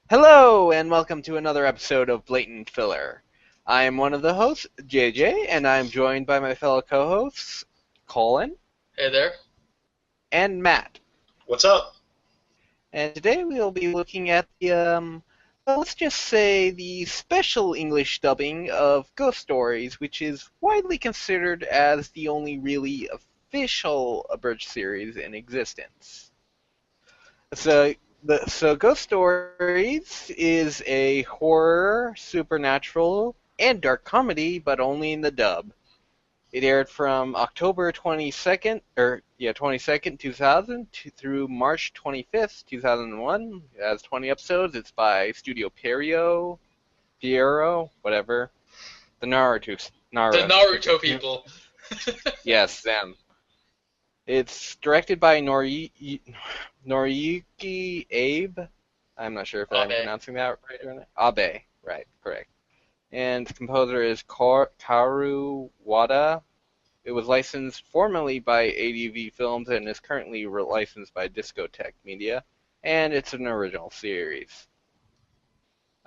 Hello, and welcome to another episode of Blatant Filler. I am one of the hosts, JJ, and I'm joined by my fellow co-hosts, Collin. Hey there. And Matt. What's up? And today we'll be looking at the, let's just say the special English dubbing of Ghost Stories, which is widely considered as the only really official abridged series in existence. So Ghost Stories is a horror, supernatural, and dark comedy, but only in the dub. It aired from October 22nd, 2000 through March 25th, 2001. It has 20 episodes. It's by Studio Pierrot, whatever. The Naruto people. Yes, them. It's directed by Noriyuki Abe. I'm not sure if I'm pronouncing that right or not. Abe, right, correct. And the composer is Kaoru Wada. It was licensed formerly by ADV Films and is currently licensed by Discotek Media. And it's an original series.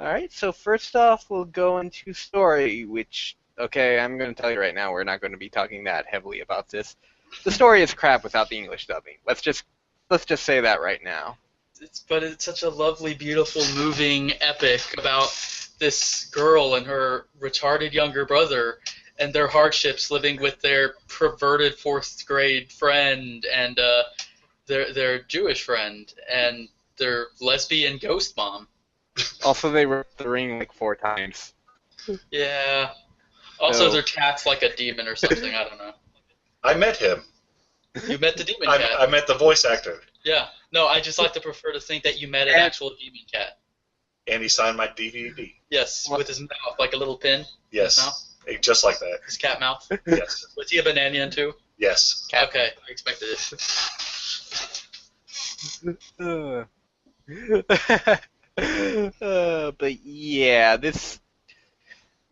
Alright, so first off, we'll go into story, which, okay, I'm going to tell you right now, we're not going to be talking that heavily about this. The story is crap without the English dubbing. Let's just say that right now. But it's such a lovely, beautiful, moving epic about this girl and her retarded younger brother and their hardships living with their perverted fourth grade friend and their Jewish friend and their lesbian ghost mom. Also, they ripped the ring like 4 times. Yeah. Also, their cat's like a demon or something. I don't know. I met him. You met the demon cat. I met the voice actor. Yeah. No, I just like to prefer to think that you met an actual demon cat. And he signed my DVD. Yes, with his mouth, like a little pin. Yes. Just like that. His cat mouth? Yes. Was he a Bananian too? Yes. Cat. Okay, I expected it. But yeah,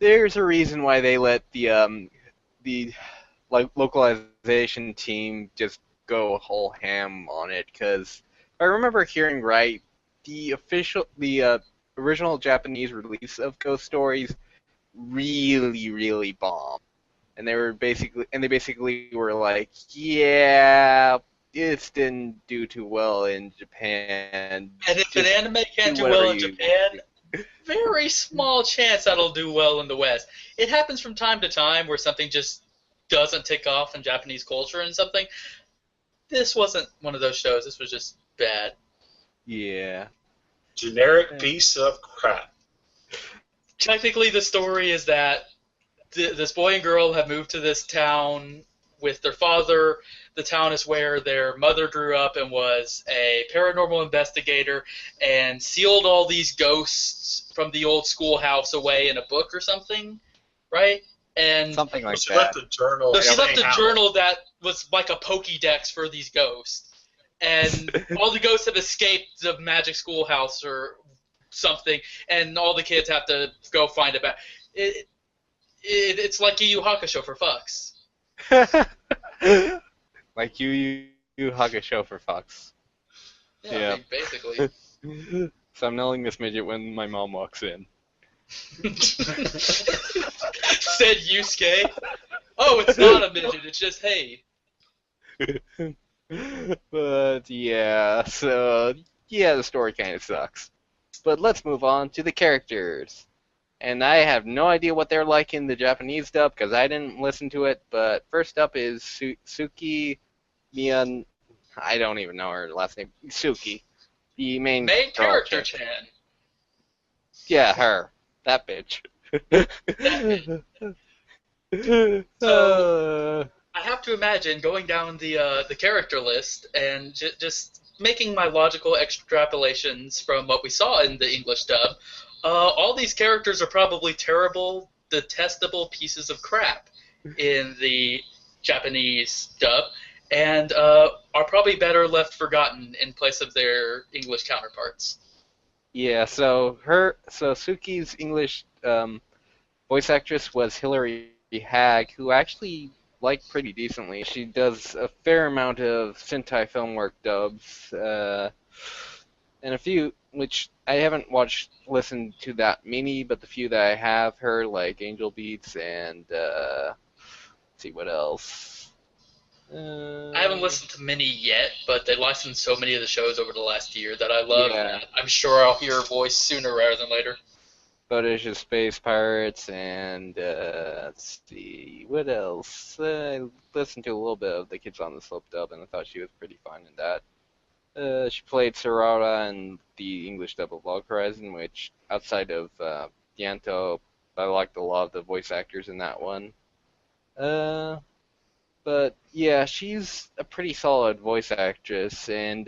there's a reason why they let the localization team just go whole ham on it, because if I remember hearing right, the original Japanese release of Ghost Stories really bombed, and they basically were like, yeah, it didn't do too well in Japan. And if an anime can't do well in Japan, very small chance that'll do well in the West. It happens from time to time where something just doesn't take off in Japanese culture and something. This wasn't one of those shows. This was just bad. Yeah. Generic piece of crap. Technically, the story is that this boy and girl have moved to this town with their father. The town is where their mother grew up and was a paranormal investigator and sealed all these ghosts from the old schoolhouse away in a book or something, right? And something like she that. left a journal. So she left a journal that was like a Pokédex for these ghosts. And all the ghosts have escaped the magic schoolhouse or something, and all the kids have to go find it back. It's like Yu Yu Hakusho for fucks. Like Yu Yu Hakusho for fucks. Yeah. I mean, basically. So I'm nailing this midget when my mom walks in. Said Yusuke. Oh, it's not a midget, it's just hey. But yeah, so yeah, the story kind of sucks. But let's move on to the characters. And I have no idea what they're like in the Japanese dub because I didn't listen to it. But first up is Suki Mian. I don't even know her last name. Suki, the main character Chan. Yeah, her. That bitch. So, I have to imagine going down the character list and just making my logical extrapolations from what we saw in the English dub. All these characters are probably terrible, detestable pieces of crap. in the Japanese dub, and are probably better left forgotten in place of their English counterparts. Yeah, so Suki's English voice actress was Hilary Hagg, who actually liked pretty decently. She does a fair amount of Sentai film work dubs, and a few which I haven't listened to that many, but the few that I have heard, like Angel Beats and let's see what else. I haven't listened to many yet, but they licensed so many of the shows over the last year that I love. Yeah. And I'm sure I'll hear her voice sooner rather than later. Footage of Space Pirates, and let's see, what else? I listened to a little bit of The Kids on the Slope dub, and I thought she was pretty fine in that. She played Sarada in the English dub of Log Horizon, which, outside of Yanto, I liked a lot of the voice actors in that one. But yeah, she's a pretty solid voice actress, and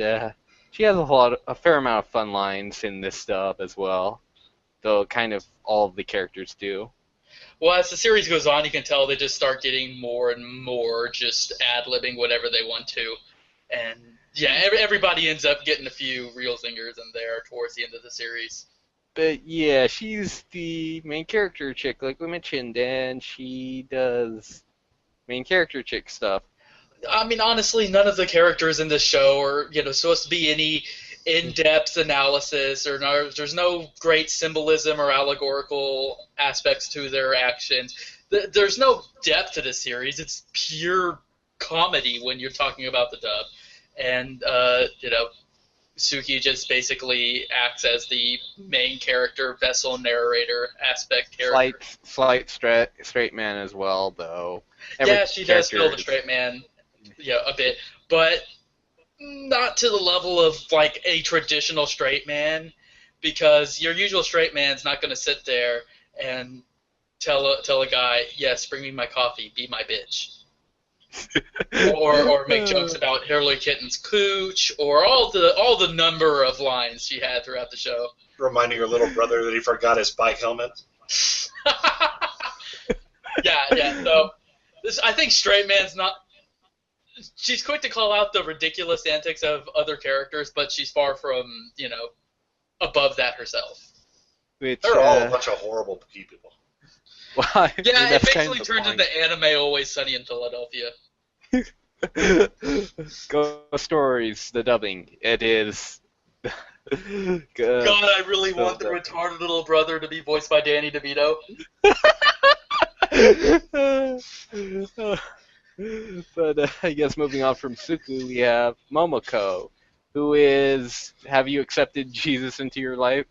she has a fair amount of fun lines in this dub as well. Though kind of all of the characters do. Well, as the series goes on, you can tell they just start getting more and more just ad-libbing whatever they want to. And yeah, everybody ends up getting a few real zingers in there towards the end of the series. But yeah, she's the main character chick, like we mentioned, and she does main character chick stuff. I mean, honestly, none of the characters in this show are, supposed to be any in-depth analysis, or there's no great symbolism or allegorical aspects to their actions. There's no depth to this series. It's pure comedy when you're talking about the dub. And, Suki just basically acts as the main character, vessel, narrator, aspect character. Slight straight man as well, though. Yeah, she does feel the straight man, a bit. But not to the level of like a traditional straight man, because your usual straight man's not going to sit there and tell a guy, yes, bring me my coffee, be my bitch, or make jokes about Hillary Kitten's cooch, or all the number of lines she had throughout the show. Reminding her little brother that he forgot his bike helmet. Yeah. So I think straight man's not. She's quick to call out the ridiculous antics of other characters, but she's far from, above that herself. Which, They're all a bunch of horrible people. Well, yeah, it basically turns into anime Always Sunny in Philadelphia. Ghost Stories, the dubbing. It is. God, I really want the retarded little brother to be voiced by Danny DeVito. But I guess moving on from Suku, we have Momoko, who is, have you accepted Jesus into your life?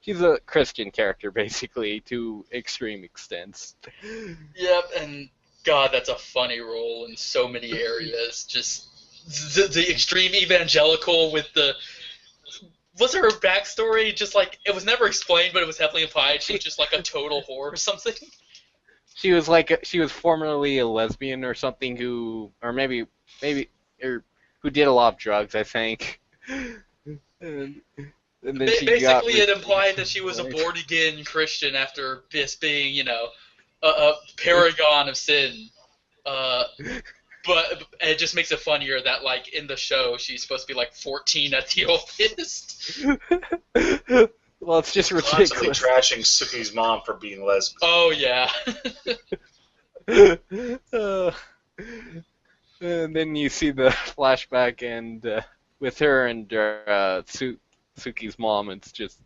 She's a Christian character, basically, to extreme extents. Yep, and God, that's a funny role in so many areas. Just the extreme evangelical with the... Was her backstory just like... It was never explained, but it was heavily implied. She was just like a total whore or something. She was formerly a lesbian or something who did a lot of drugs, I think. And then basically, it implied that she was a born-again Christian after just being, a paragon of sin. But it just makes it funnier that, like, in the show, she's supposed to be, like, 14 at the oldest. Well, it's just ridiculous. Constantly trashing Suki's mom for being lesbian. Oh, yeah. And then you see the flashback, and with her and Suki's mom, it's just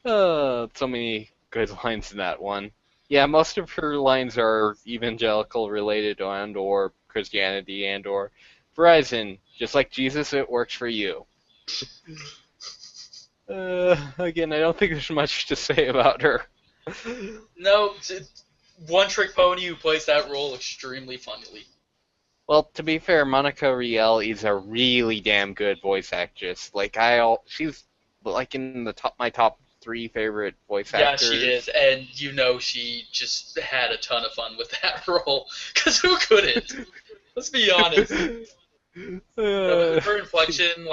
so many good lines in that one. Yeah, most of her lines are evangelical related and or Christianity and or Verizon. Just like Jesus, it works for you. Again, I don't think there's much to say about her. No, one-trick pony who plays that role extremely funnily. Well, to be fair, Monica Riel is a really damn good voice actress. She's like in my top 3 favorite voice actors. Yeah, she is, and she just had a ton of fun with that role. Because who couldn't? Let's be honest. Her inflection,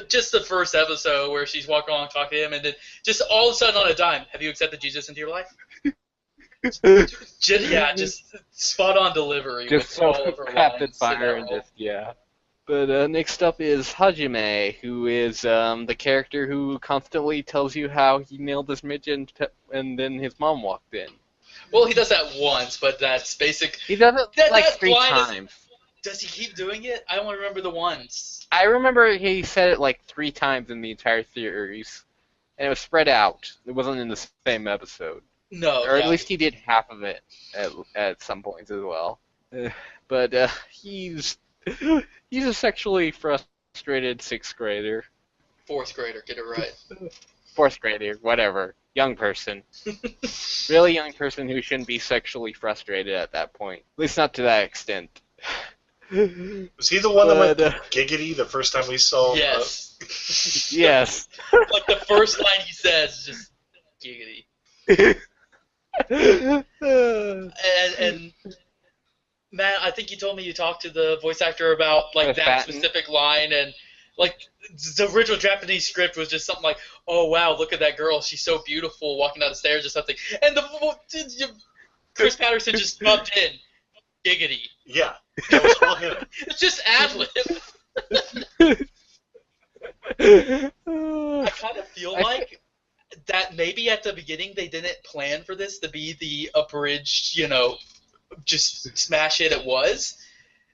just the first episode where she's walking along talking to him, and then just all of a sudden on a dime, have you accepted Jesus into your life? Just spot on delivery Just with so all of her rapid lines in fire that and role. just, yeah. But next up is Hajime, who is the character who constantly tells you how he nailed this midget and then his mom walked in. Well, he does that once, but that's basic. He does it like That 3 line is. times. Does he keep doing it? I only remember the once. I remember he said it like 3 times in the entire series, and it was spread out. It wasn't in the same episode. No, Or at yeah. least he did half of it at some points as well. But he's a sexually frustrated 6th grader. 4th grader, get it right. 4th grader, whatever. Young person. Really young person who shouldn't be sexually frustrated at that point. At least not to that extent. Was he the one that went But, giggity the first time we saw? Yes. Yes. Like the first line he says is just giggity. And Matt, I think you told me you talked to the voice actor about like that specific line, and like the original Japanese script was just something like, "Oh wow, look at that girl, she's so beautiful, walking down the stairs" or something, and Chris Patterson just popped in, giggity. Yeah, that was all him. It's just ad-lib. I kind of feel like that maybe at the beginning they didn't plan for this to be the abridged, just smash hit it was.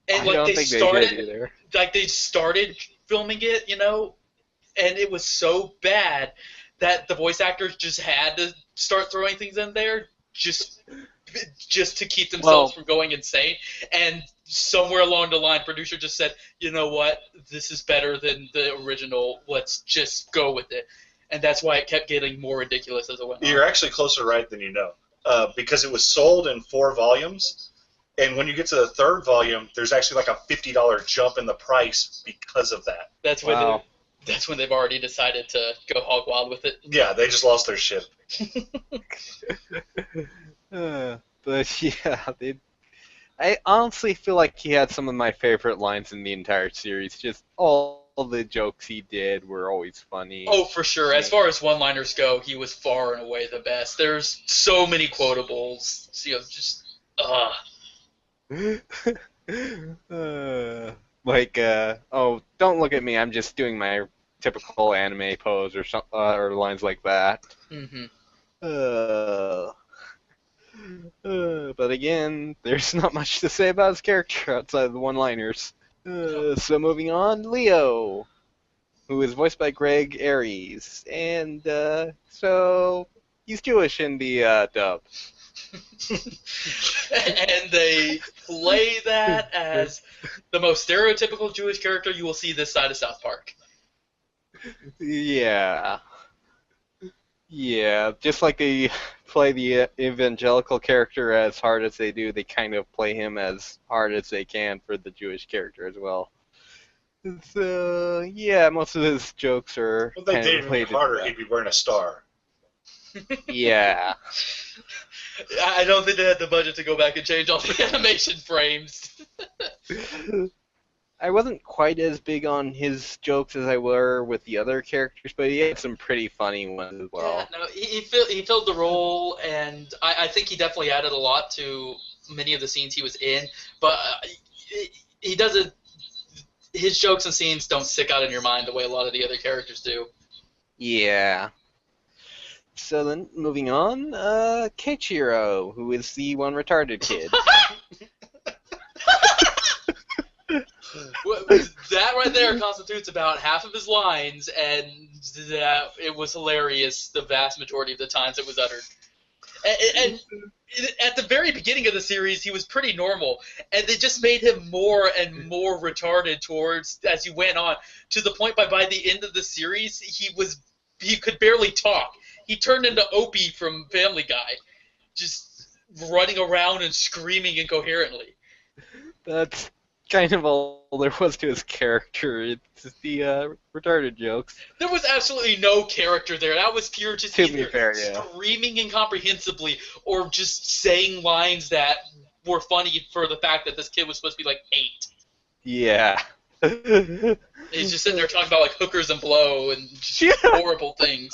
And I don't think they did either. Like they started filming it, and it was so bad that the voice actors just had to start throwing things in there just to keep themselves from going insane. And somewhere along the line, producer just said, "You know what? This is better than the original. Let's just go with it." And that's why it kept getting more ridiculous as it went on. You're actually closer right than you know, because it was sold in 4 volumes, and when you get to the 3rd volume, there's actually like a $50 jump in the price because of that. That's when they've already decided to go hog wild with it. Yeah, they just lost their shit. But yeah, I honestly feel like he had some of my favorite lines in the entire series. Just all the jokes he did were always funny. Oh, for sure. As far as one-liners go, he was far and away the best. There's so many quotables. Oh, don't look at me. I'm just doing my typical anime pose or lines like that. Mm-hmm. But again, there's not much to say about his character outside of the one-liners. So moving on, Leo, who is voiced by Greg Aries, and so he's Jewish in the dub. And they play that as the most stereotypical Jewish character you will see this side of South Park. Yeah. Yeah, just like they play the evangelical character as hard as they do, they kind of play him as hard as they can for the Jewish character as well. So, yeah, most of his jokes are Well, they kind did of it played harder. He'd be wearing a star. Yeah. I don't think they had the budget to go back and change all the animation frames. I wasn't quite as big on his jokes as I were with the other characters, but he had some pretty funny ones as well. Yeah, no, he filled the role, and I think he definitely added a lot to many of the scenes he was in. But he doesn't. His jokes and scenes don't stick out in your mind the way a lot of the other characters do. Yeah. So then, moving on, Keiichiro, who is the one retarded kid. That right there constitutes about half of his lines, and it was hilarious the vast majority of the times it was uttered. And at the very beginning of the series, he was pretty normal, and they just made him more and more retarded as he went on, to the point by the end of the series, he could barely talk. He turned into Opie from Family Guy, just running around and screaming incoherently. That's kind of all there was to his character. It's the retarded jokes. There was absolutely no character there. That was pure just either screaming incomprehensibly or just saying lines that were funny for the fact that this kid was supposed to be like 8. Yeah. He's just sitting there talking about like hookers and blow and just horrible things.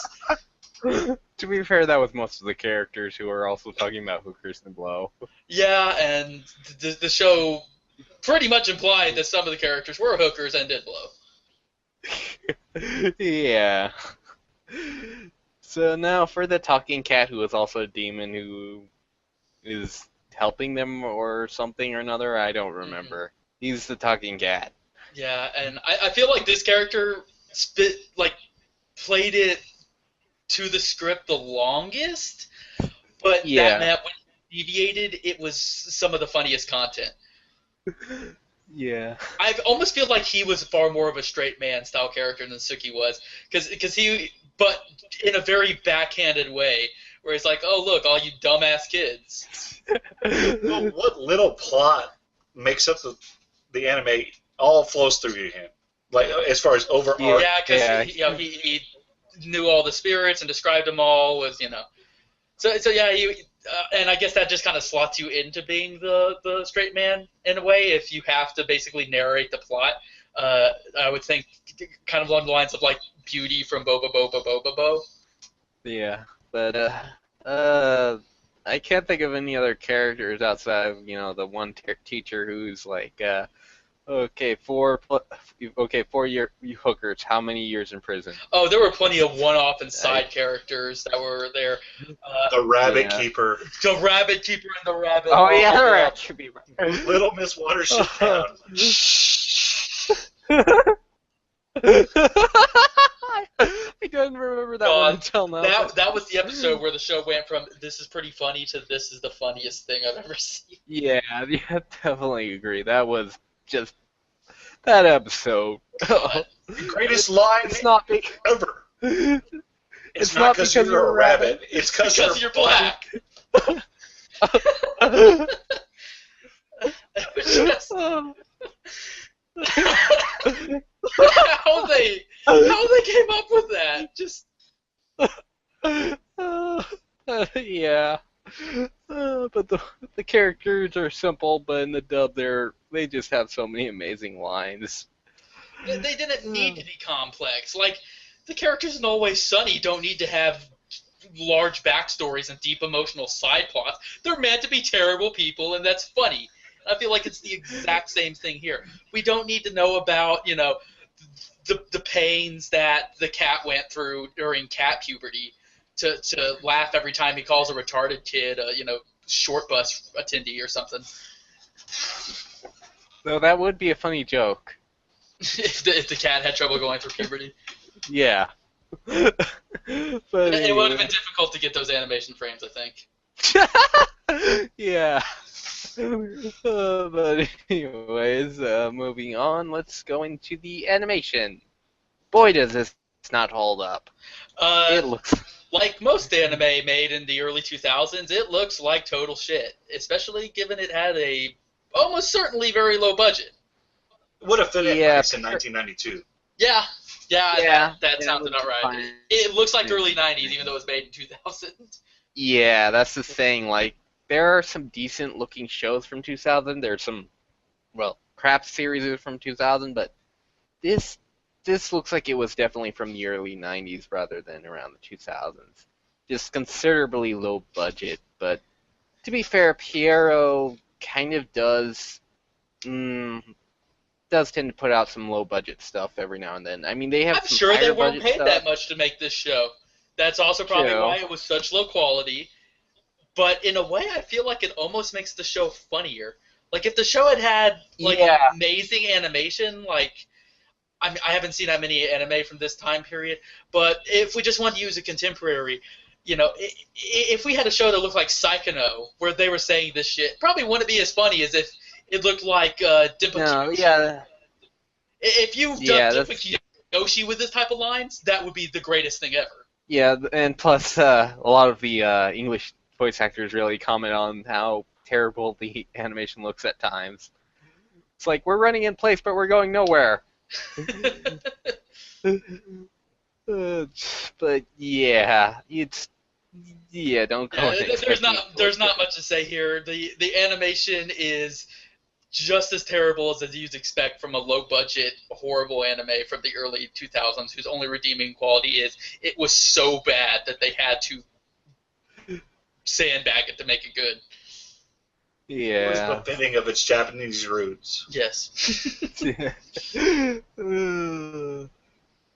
To be fair, that was most of the characters who are also talking about hookers and blow. Yeah, and the show pretty much implied that some of the characters were hookers and did blow. Yeah. So now for the talking cat, who is also a demon who is helping them or something or another. I don't remember. He's the talking cat. Yeah, and I feel like this character played it to the script the longest, but that meant when he deviated, it was some of the funniest content. Yeah. I almost feel like he was far more of a straight man style character than Suki was, but in a very backhanded way, where he's like, "Oh look, all you dumbass kids." Well, what little plot makes up the anime all flows through him, like as far as overall. Yeah, because he knew all the spirits and described them all with So yeah, and I guess that just kind of slots you into being the straight man in a way. If you have to basically narrate the plot, I would think kind of along the lines of like Beauty from Boba Boba Boba Bo. Yeah, but I can't think of any other characters outside of the one teacher who's like, okay, four year hookers. How many years in prison? Oh, there were plenty of one-off and side characters that were there. The rabbit keeper. The rabbit keeper and the rabbit. Oh yeah, the rabbit keeper. Little Miss Watership Down. I don't remember that one until now. That was the episode where the show went from "this is pretty funny" to "this is the funniest thing I've ever seen." Yeah, definitely agree. That was just that episode. The greatest line ever. It's not because you're a rabbit. It's because you're black. How they came up with that? Just yeah. But the characters are simple, but in the dub they just have so many amazing lines. They didn't need to be complex. Like the characters in Always Sunny don't need to have large backstories and deep emotional side plots. They're meant to be terrible people, and that's funny. I feel like it's the exact same thing here. We don't need to know about, the pains that the cat went through during cat puberty to laugh every time he calls a retarded kid short bus attendee or something. So that would be a funny joke. if the cat had trouble going through puberty. Yeah. But it would have been difficult to get those animation frames, I think. Yeah. But anyways, moving on, let's go into the animation. Boy, does this not hold up. It looks... Like most anime made in the early 2000s, it looks like total shit, especially given it had a almost certainly very low budget. What if it was in 1992? Yeah, that sounds about right. Fine. It looks like early 90s, even though it was made in 2000. Yeah, that's the thing. Like, there are some decent-looking shows from 2000. There's some, crap series from 2000, but this looks like it was definitely from the early 90s rather than around the 2000s. Just considerably low budget, but to be fair, Pierrot kind of does tend to put out some low-budget stuff every now and then. I mean, they have I'm sure they weren't paid that much to make this show. That's also probably why it was such low quality. But in a way, I feel like it almost makes the show funnier. Like, if the show had amazing animation, I haven't seen that many anime from this time period, but if we just want to use a contemporary, if we had a show that looked like Psychono, where they were saying this shit, probably wouldn't be as funny as if it looked like Dimpa. No, yeah. If you dubbed Dimpa Yoshi with this type of lines, that would be the greatest thing ever. Yeah, and plus a lot of the English voice actors really comment on how terrible the animation looks at times. It's like, we're running in place, but we're going nowhere. But yeah, don't go. There's not much to say here. The animation is just as terrible as you'd expect from a low-budget, horrible anime from the early 2000s, whose only redeeming quality is it was so bad that they had to sandbag it to make it good. It was Yeah. befitting of its Japanese roots. Yes.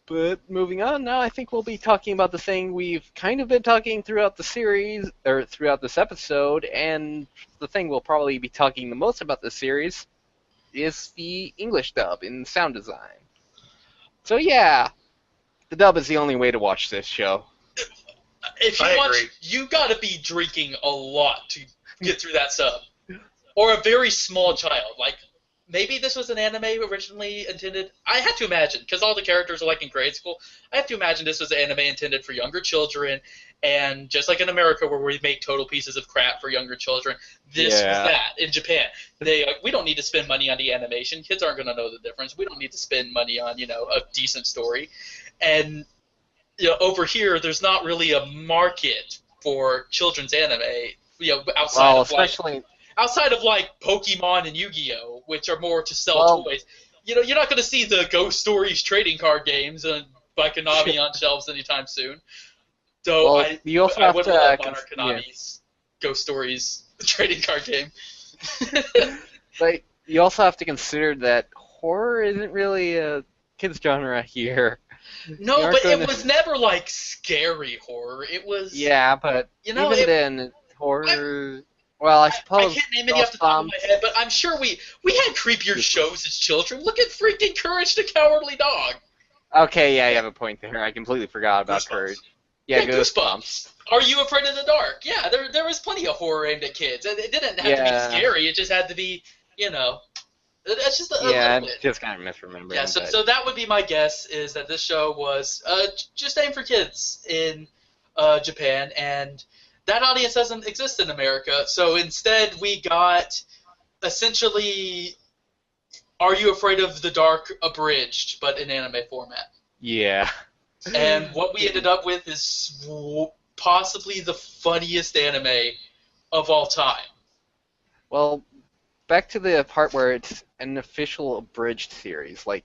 But moving on now, I think we'll be talking about the thing we've kind of been talking throughout the series, or throughout this episode, and the thing we'll probably be talking the most about this series is the English dub in sound design. So yeah, the dub is the only way to watch this show. If you I watch, agree. you got to be drinking a lot to get through that sub, or a very small child. Like maybe this was an anime originally intended. I have to imagine because all the characters are like in grade school. I have to imagine this was an anime intended for younger children, and just like in America where we make total pieces of crap for younger children, this was that in Japan. They we don't need to spend money on the animation. Kids aren't going to know the difference. We don't need to spend money on a decent story, and over here, there's not really a market for children's anime, outside Well, of especially outside of like Pokemon and Yu-Gi-Oh, which are more to sell toys. You're not going to see the Ghost Stories trading card games by Konami on shelves anytime soon. So you also I have would to love on our Konami's Ghost Stories trading card game. But you also have to consider that horror isn't really a kids genre here. No, but it was never like scary horror. It was. Yeah, but even then, horror. Well, I suppose. I can't name any off the top of my head, but I'm sure we had creepier shows as children. Look at freaking Courage the Cowardly Dog. Okay, yeah, you have a point there. I completely forgot about Courage. Yeah, Goosebumps. Are You Afraid of the Dark? Yeah, there was plenty of horror aimed at kids. It didn't have to be scary. It just had to be, That's just a little bit. Just kind of misremembering. Yeah, so that would be my guess, is that this show was just aimed for kids in Japan, and that audience doesn't exist in America. So instead, we got essentially Are You Afraid of the Dark abridged, but in anime format. Yeah. And what we ended up with is possibly the funniest anime of all time. Well, back to the part where it's an official abridged series. Like,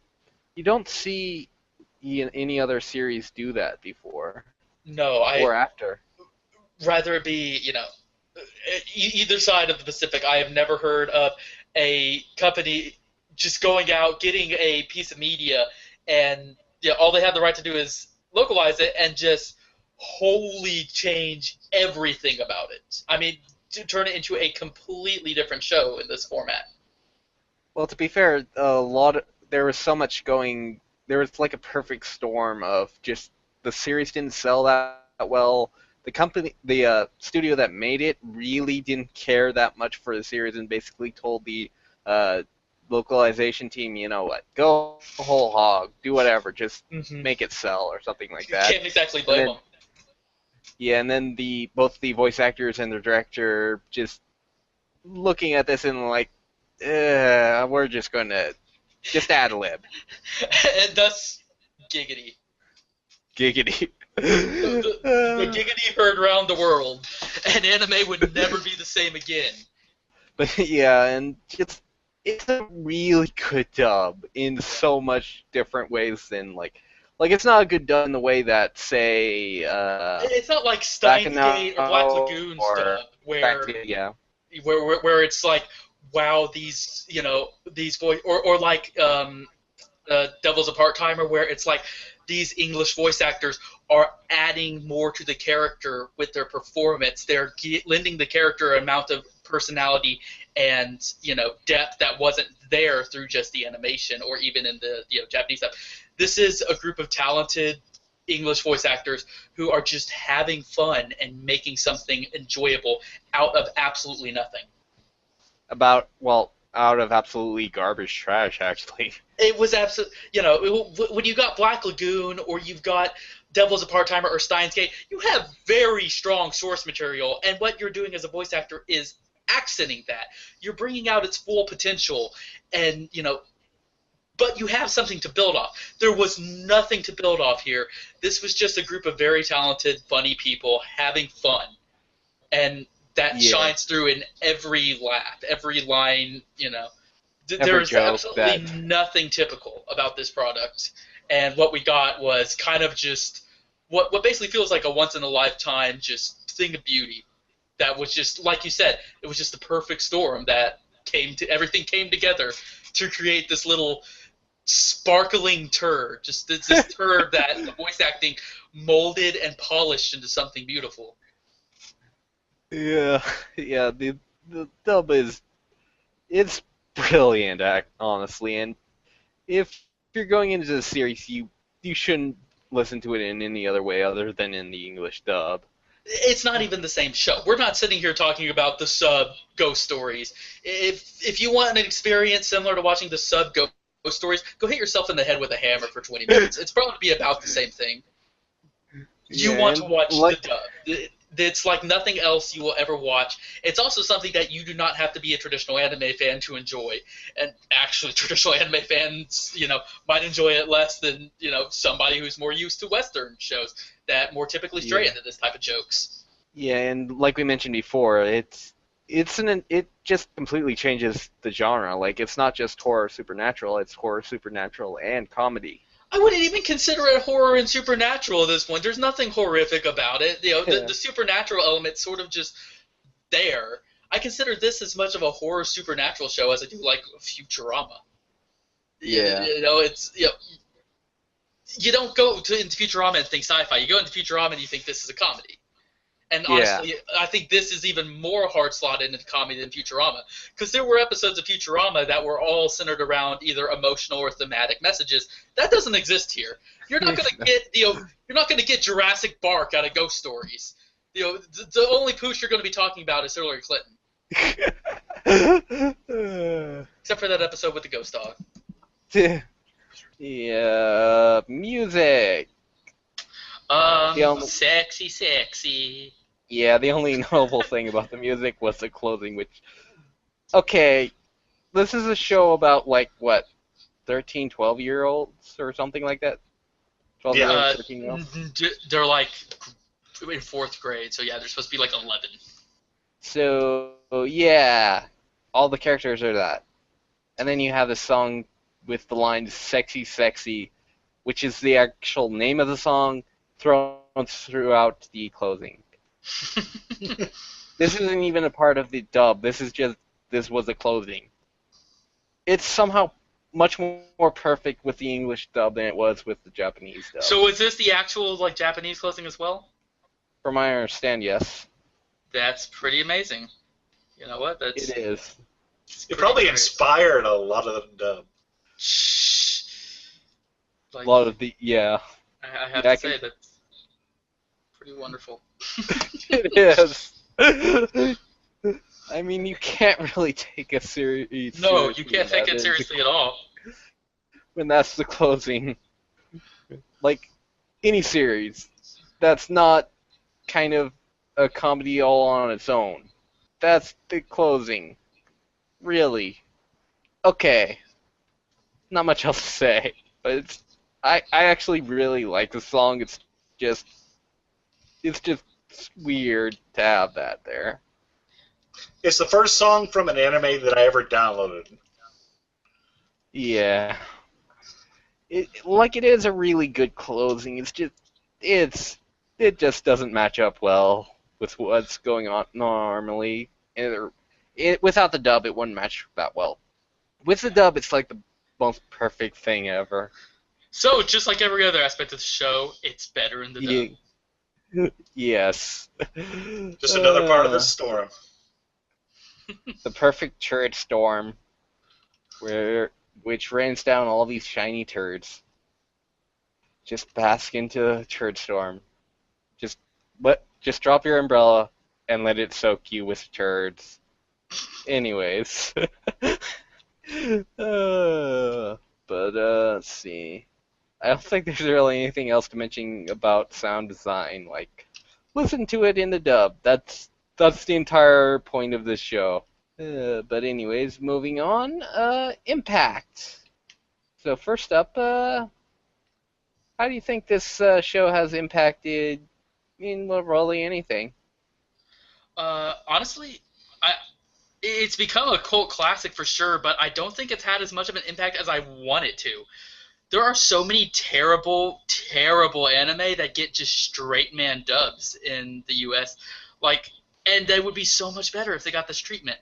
you don't see any other series do that before. No, or after. Rather it be, either side of the Pacific. I have never heard of a company just going out, getting a piece of media, and all they have the right to do is localize it and just wholly change everything about it. I mean, to turn it into a completely different show in this format. Well, to be fair, there was so much going. There was like a perfect storm of just the series didn't sell that well. The studio that made it really didn't care that much for the series and basically told the localization team, you know what, go whole hog, do whatever, just make it sell or something like that. You can't exactly blame them. Yeah, and then both the voice actors and the director just looking at this and like, we're just going to just ad-lib. And thus, giggity. Giggity. The giggity heard around the world, and anime would never be the same again. But yeah, and it's a really good dub in so much different ways than like it's not a good dub in the way that say it's not like Steins Gate or Black Lagoon's dub where it's like, wow, these voice or like Devil's a Part-Timer, where it's like these English voice actors are adding more to the character with their performance. They're lending the character an amount of personality and depth that wasn't there through just the animation or even in the Japanese stuff. This is a group of talented English voice actors who are just having fun and making something enjoyable out of absolutely nothing. Out of absolutely garbage trash, actually. It was absolutely, when you got Black Lagoon or you've got Devil's a Part-Timer or Steins Gate, you have very strong source material, and what you're doing as a voice actor is accenting that. You're bringing out its full potential, and, but you have something to build off. There was nothing to build off here. This was just a group of very talented, funny people having fun, and that shines through in every laugh, every line, There's absolutely nothing typical about this product. And what we got was kind of just what basically feels like a once-in-a-lifetime just thing of beauty. that was just, like you said, it was just the perfect storm that everything came together to create this little sparkling turd, just this turd that the voice acting molded and polished into something beautiful. Yeah, yeah. The dub it's brilliant, honestly. And if you're going into the series, you shouldn't listen to it in any other way other than in the English dub. It's not even the same show. We're not sitting here talking about the sub ghost stories. If you want an experience similar to watching the sub ghost stories, go hit yourself in the head with a hammer for 20 minutes. It's probably about the same thing. You want to watch the dub. It's like nothing else you will ever watch. It's also something that you do not have to be a traditional anime fan to enjoy. And actually, traditional anime fans, might enjoy it less than, somebody who's more used to Western shows that more typically stray into this type of jokes. Yeah, and like we mentioned before, it just completely changes the genre. Like, it's not just horror supernatural, it's horror supernatural and comedy. I wouldn't even consider it horror and supernatural at this point. There's nothing horrific about it. The supernatural element's sort of just there. I consider this as much of a horror supernatural show as I do like Futurama. Yeah. You don't go into Futurama and think sci-fi. You go into Futurama and you think this is a comedy. And honestly, I think this is even more hard-slotted into comedy than Futurama, because there were episodes of Futurama that were all centered around either emotional or thematic messages. That doesn't exist here. You're not going to get you're not going to get Jurassic Park out of ghost stories. The only pooch you're going to be talking about is Hillary Clinton, except for that episode with the ghost dog. Yeah, music. Sexy. Yeah, the only notable thing about the music was the closing, which... Okay, this is a show about, 13, 12-year-olds or something like that? 12-year-olds, 13-year-olds? They're, in 4th grade, so yeah, they're supposed to be, 11. So, yeah, all the characters are that. And then you have the song with the line, Sexy, Sexy, which is the actual name of the song, thrown throughout the closing. This isn't even a part of the dub. This was the closing. It's somehow much more perfect with the English dub than it was with the Japanese dub. So is this the actual Japanese closing as well? From my understand, yes. That's pretty amazing. You know what? It is. It probably inspired a lot of the dub. A lot of the I have to say that's pretty wonderful. It is. I mean, you can't really take a series. No, you can't take it seriously at all. When that's the closing. Like, any series that's not kind of a comedy all on its own. That's the closing. Really. Okay. Not much else to say, but I actually really like the song. It's just weird to have that there. It's the first song from an anime that I ever downloaded. Yeah. It is a really good closing. It just doesn't match up well with what's going on normally. Without the dub, it wouldn't match that well. With the dub, it's like the most perfect thing ever. So, just like every other aspect of the show, it's better in the dub. Yes. Just another part of the storm. The perfect turd storm, which rains down all these shiny turds. Just bask into a turd storm. Just drop your umbrella and let it soak you with turds. Anyways. Let's see. I don't think there's really anything else to mention about sound design. Listen to it in the dub. That's the entire point of this show. But anyways, moving on. Impact. So first up, how do you think this show has impacted in really anything? Honestly, it's become a cult classic for sure, but I don't think it's had as much of an impact as I want it to. There are so many terrible, terrible anime that get just straight man dubs in the U.S. And they would be so much better if they got this treatment.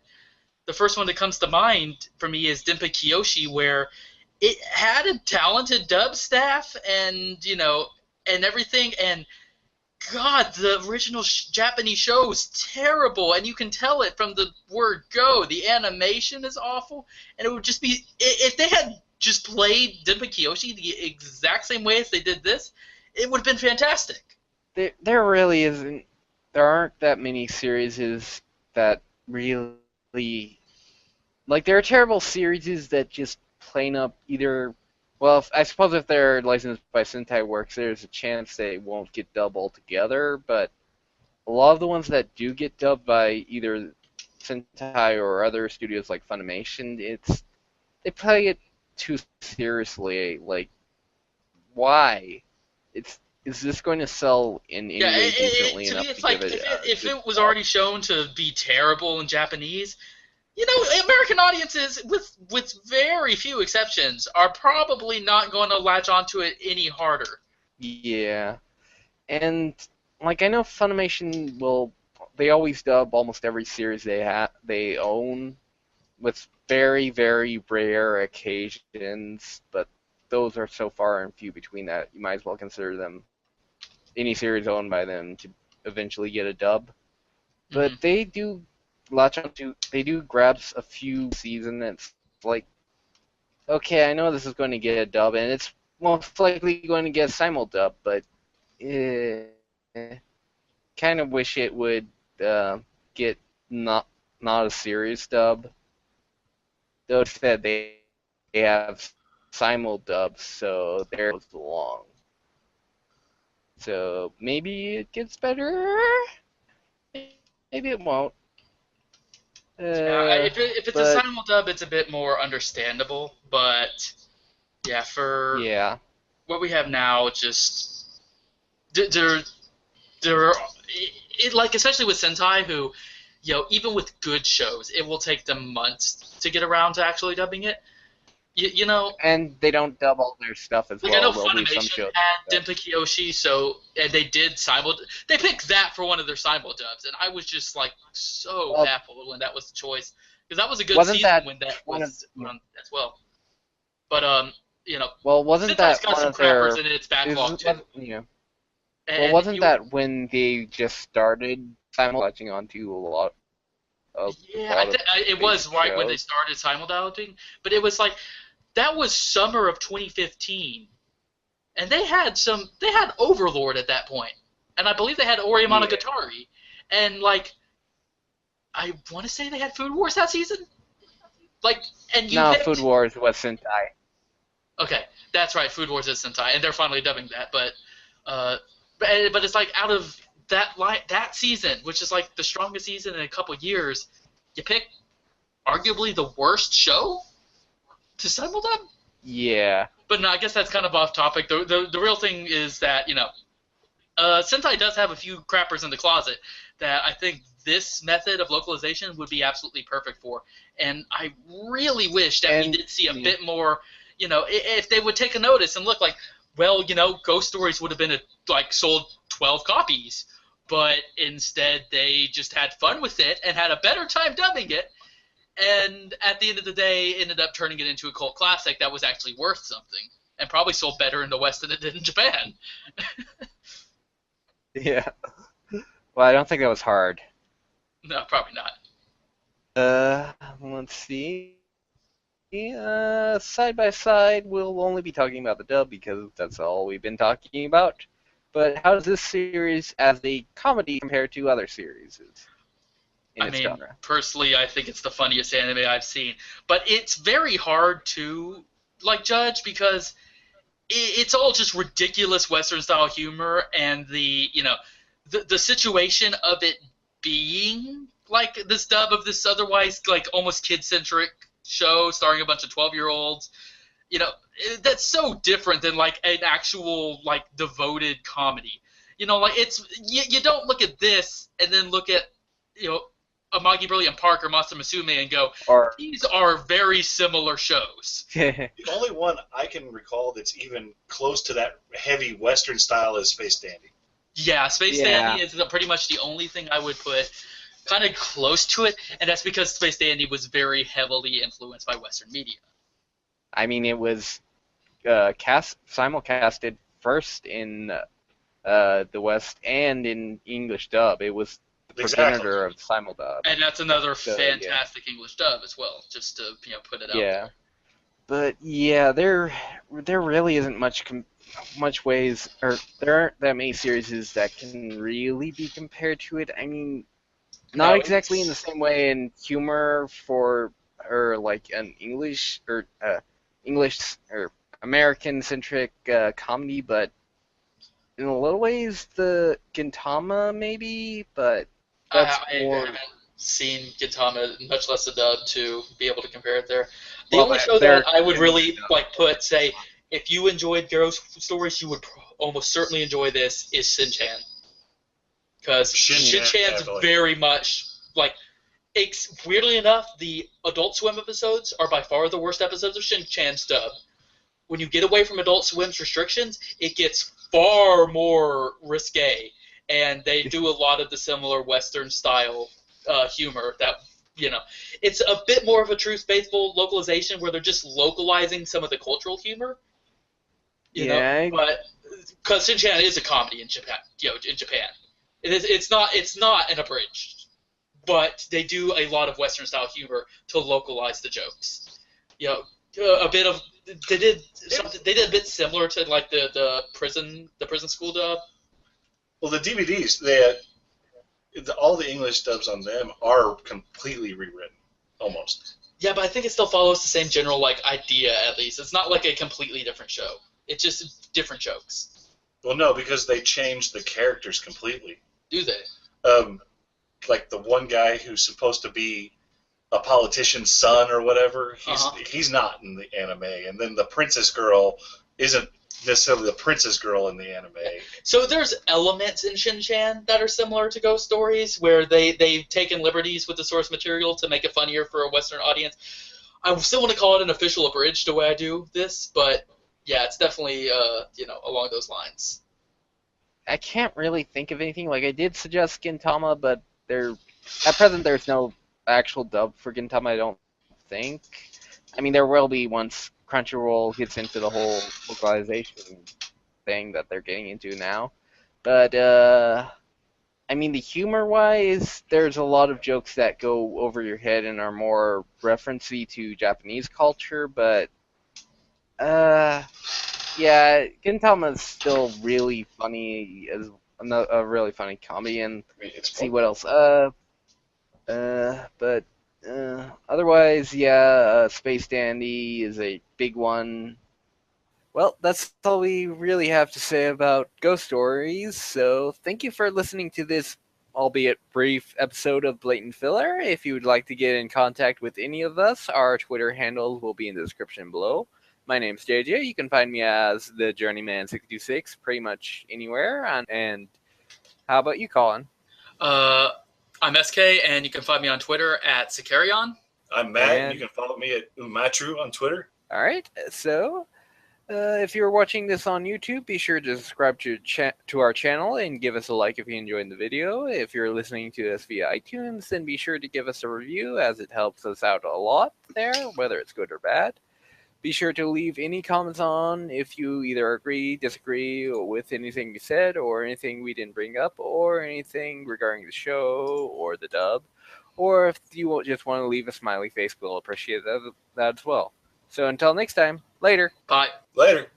The first one that comes to mind for me is Denpa Kiyoshi, where it had a talented dub staff and and everything, and God, the original Japanese show is terrible, and you can tell it from the word go. The animation is awful, and it would just be if they had just played Denpa Kiyoshi the exact same way as they did this, it would have been fantastic. There really isn't. There aren't that many series that really like. There are terrible series that just plain up either. Well, I suppose if they're licensed by Sentai Works, there's a chance they won't get dubbed altogether. But a lot of the ones that do get dubbed by either Sentai or other studios like Funimation, they play it too seriously. Like, why? Is this going to sell in any way decently enough to give it? If it was already shown to be terrible in Japanese, American audiences, with very few exceptions, are probably not going to latch onto it any harder. Yeah, and like I know Funimation they always dub almost every series they own, with very, very rare occasions, but those are so far and few between that you might as well consider them any series owned by them to eventually get a dub. But they do grab a few seasons that's like, okay, I know this is going to get a dub, and it's most likely going to get a simul dub, but kind of wish it would get not a series dub. Though instead they have simul dubs, so there goes along. So maybe it gets better. Maybe it won't. If it's a simul dub, it's a bit more understandable. But for what we have now, just like especially with Sentai, who even with good shows, it will take them months to get around to actually dubbing it. And they don't dub all their stuff as well. I know Funimation had Denpa Kiyoshi, and they did they picked that for one of their simul dubs, and I was just like so baffled when that was the choice, because that was a good season when that was on as well. But wasn't that got some crappers in its backlog too. Well, wasn't that when they just started simulcasting onto a lot of it was right shows? When they started simulcasting, but it was like that was summer of 2015, and they had Overlord at that point, and I believe they had Ori Monogatari, and like I want to say they had Food Wars that season. Food Wars was Sentai. Okay, that's right. Food Wars is Sentai, and they're finally dubbing that. But it's like out of that season, which is like the strongest season in a couple years, you pick arguably the worst show to simuldub? Yeah. But no, I guess that's kind of off topic. The real thing is that, Sentai does have a few crappers in the closet that I think this method of localization would be absolutely perfect for. And I really wish that we did see a bit more, if they would take a notice and look like, well, Ghost Stories would have been sold 12 copies. But instead, they just had fun with it and had a better time dubbing it. And at the end of the day, ended up turning it into a cult classic that was actually worth something. And probably sold better in the West than it did in Japan. Yeah. Well, I don't think that was hard. No, probably not. Let's see. Side by side, we'll only be talking about the dub because that's all we've been talking about. But how does this series as a comedy compare to other series in its genre? Personally, I think it's the funniest anime I've seen. But it's very hard to judge because it's all just ridiculous Western-style humor, and the situation of it being like this dub of this otherwise almost kid-centric show starring a bunch of 12-year-olds. That's so different than an actual devoted comedy. It's you don't look at this and then look at Amagi Brilliant Park or Monster Musume and go, these are very similar shows. The only one I can recall that's even close to that heavy Western style is Space Dandy. Yeah, Space Dandy is pretty much the only thing I would put kind of close to it, and that's because Space Dandy was very heavily influenced by Western media. I mean, it was simulcasted first in the West and in English dub. It was the progenitor of simuldub. And that's another fantastic English dub as well, just to put it out there. But yeah, there really isn't much ways, or there aren't that many series that can really be compared to it. I mean, not exactly in the same way in humor or like an English or American-centric comedy, but in a little ways the Gintama maybe, but that's more. I haven't seen Gintama, much less the dub, to be able to compare it there. The only show that I would really say, if you enjoyed ghost stories, you would almost certainly enjoy this, is Shin-Chan. Because Shin-Chan's very much, weirdly enough, the Adult Swim episodes are by far the worst episodes of Shin-Chan's dub. When you get away from Adult Swim's restrictions, it gets far more risque, and they do a lot of the similar Western-style humor that, it's a bit more of a true faithful localization where they're just localizing some of the cultural humor. You know, but because Shin-Chan is a comedy in Japan, it's not an abridged, but they do a lot of Western-style humor to localize the jokes. A bit of they did a bit similar to like the prison school dub. Well, the DVDs, all the English dubs on them are completely rewritten, almost. Yeah, but I think it still follows the same general idea. At least it's not like a completely different show. It's just different jokes. Well, no, because they changed the characters completely. Do they? Like the one guy who's supposed to be a politician's son or whatever, he's not in the anime, and then the princess girl isn't necessarily the princess girl in the anime. So there's elements in Shin-Chan that are similar to ghost stories, where they've taken liberties with the source material to make it funnier for a Western audience. I still want to call it an official abridged the way I do this, but yeah, it's definitely along those lines. I can't really think of anything. I did suggest Gintama, but at present there's no actual dub for Gintama, I don't think. I mean, there will be once Crunchyroll gets into the whole localization thing that they're getting into now. But, I mean, the humor-wise, there's a lot of jokes that go over your head and are more referencey to Japanese culture, but, yeah, Gintama is still really funny, as a really funny comedy, and let's see what else. But otherwise, yeah, Space Dandy is a big one. Well, that's all we really have to say about ghost stories, so thank you for listening to this, albeit brief, episode of Blatant Filler. If you would like to get in contact with any of us, our Twitter handles will be in the description below. My name's JJ. You can find me as the Journeyman626 pretty much anywhere. And how about you, Collin? I'm SK, and you can find me on Twitter at Sicarion. I'm Matt, and you can follow me at Umatru on Twitter. All right, so if you're watching this on YouTube, be sure to subscribe to our channel and give us a like if you enjoyed the video. If you're listening to us via iTunes, then be sure to give us a review, as it helps us out a lot there, whether it's good or bad. Be sure to leave any comments on if you either agree, disagree with anything you said, or anything we didn't bring up, or anything regarding the show or the dub. Or if you just want to leave a smiley face, we'll appreciate that as well. So until next time, later. Bye. Later.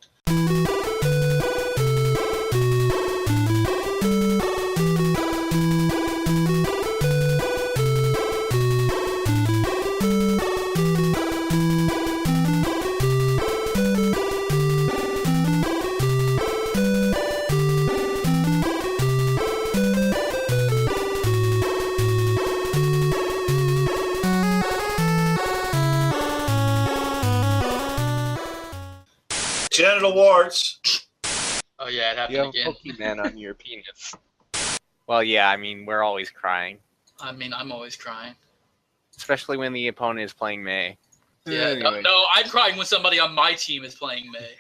Genital warts. Oh yeah, it happened You have again. a Pokemon on your penis. Well, yeah, I mean, we're always crying. I mean, I'm always crying. Especially when the opponent is playing May. Yeah, Anyway. no, I'm crying when somebody on my team is playing May.